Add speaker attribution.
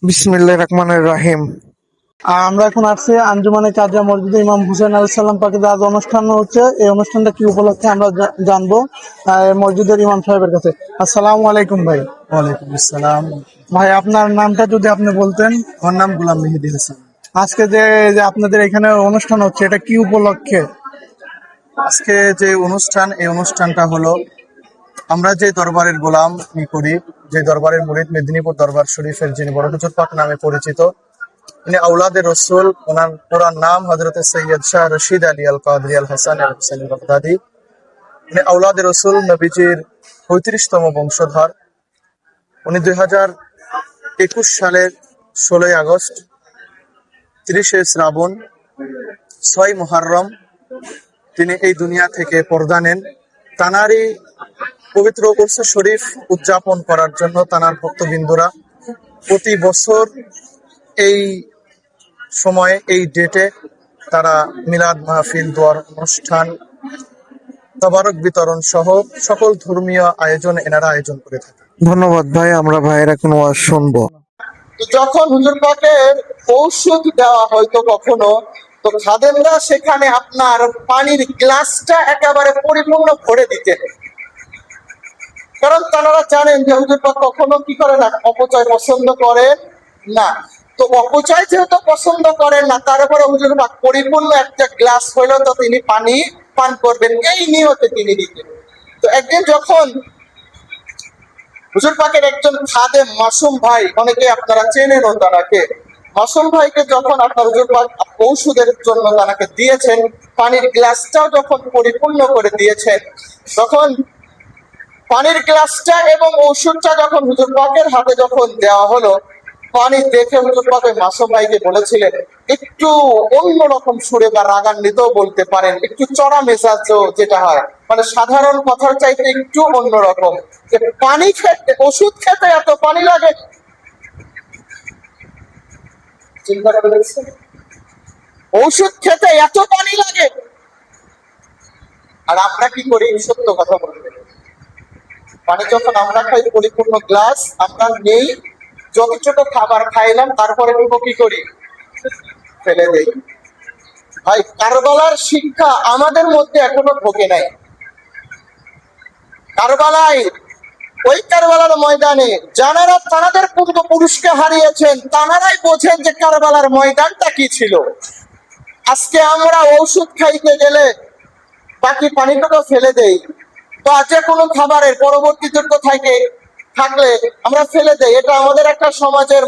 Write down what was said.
Speaker 1: বিসমিল্লাহির রহমানির রহিম।
Speaker 2: আমরা এখন আসছি আঞ্জুমানে কাজিয়া মসজিদে ইমাম হুসেন আলাইহিস সালাম পাকের আজ অনুষ্ঠান হচ্ছে। এই অনুষ্ঠানটা কি উপলক্ষে আমরা জানবো মসজিদের ইমাম সাহেবের কাছে। আসসালামু আলাইকুম ভাই।
Speaker 3: ওয়ালাইকুম আসসালাম।
Speaker 2: ভাই আপনার নামটা যদি আপনি বলতেন।
Speaker 3: আমার নাম গোলাম মেহেদী হাসান।
Speaker 2: আজকে যে যে আপনাদের এখানে অনুষ্ঠান হচ্ছে এটা কি উপলক্ষে?
Speaker 3: আজকে যে অনুষ্ঠান, এই অনুষ্ঠানটা হলো আমরা যে দরবারের গোলাম করি, যে দরবারের মুরিদ, মেদিনীপুর দরবার শরীফের যিনি বড় হুজুর পাক নামে পরিচিত, উনি আওলাদে রসুল, ওনার পুরো নাম হযরত সৈয়দ শাহ রশিদ আলী আল কাদরি আল হাসান আল হুসাইন বাগদাদি। উনি আওলাদে রসুল, নবীজির ৩৫তম বংশধর। উনি 2021 সালের 16ই আগস্ট, 30শে শ্রাবণ, 6 মুহররম তিনি এই দুনিয়া থেকে পর্দা নেন। তানারই পবিত্র উরস শরীফ উদযাপন করার জন্য তানার ভক্তবৃন্দরা প্রতি বছর এই সময়ে, এই ডেটে তারা মিলাদ মাহফিল, দোয়ার অনুষ্ঠান, তবারক বিতরণ সহ সকল ধর্মীয় আয়োজন এনারা আয়োজন করে থাকে।
Speaker 1: ধন্যবাদ ভাই, আমরা ভাইয়ের এখন ওয়াজ শুনবো।
Speaker 4: যখন হুজুর পাকের ঔষধ দেওয়া হয়তো কখনো, তো খাদেমরা সেখানে আপনার পানির গ্লাসটা একেবারে পরিপূর্ণ ভরে দিতেন, কারণ তারা জানেন যে হুজুর পাক কখনো কি করে না, অপচয় পছন্দ করেন না। তো অপচয় যেহেতু পছন্দ করেন না, তারপরে হুজুর পাক পরিপূর্ণ একটা গ্লাস হইলেও তো তিনি পানি পান করবেন, এই নিয়তে তিনি দিতেন। তো একদিন যখন হুজুর পাকের একজন খাদেম মাসুম ভাই, অনেকে আপনারা চেনেন তাকে, মাসুম ভাইকে যখন আপনার হুজুর পাক ঔষধের জন্য তাকে দিয়েছেন, পানির গ্লাসটাও যখন পরিপূর্ণ করে দিয়েছেন, তখন পানির গ্লাসটা এবং ঔষধটা যখন হুজুর পাকের হাতে যখন দেওয়া হলো, পানি দেখে হুজুর পাক মাসুম ভাইকে বলেছিলেন, একটু অন্যরকম সুরে বা রাগান্বিতও বলতে পারেন, একটু চড়া মেজাজও যেটা হয়, মানে সাধারণ কথার চাইতে একটু অন্যরকম, যে পানি খেতে, ওষুধ খেতে এত পানি লাগে। চিন্তা করে দেখছেন, ঔষধ খেতে এত পানি লাগে, আর আমরা কি করি? সত্য কথা বলতে, পানি যখন আমরা খাই পরিপূর্ণ গ্লাস আমরা নেই, যতটুকু খাবার খাইলাম তারপরে কি করি? ফেলে দেই। ভাই, কারবালার শিক্ষা আমাদের মধ্যে এখনো ঢোকে নাই। কারবালায়, ওই কারবালার ময়দানে যারা তাদের পূর্বপুরুষকে হারিয়েছেন, তারাই বোঝেন যে কারবালার ময়দানটা কি ছিল। আজকে আমরা ঔষধ খাইতে গেলে বাকি পানিটুকু ফেলে দেই, বা যে কোনো খাবারের পরবর্তী যোগ্য থাকলে আমরা ফেলে দেই। এটা আমাদের একটা সমাজের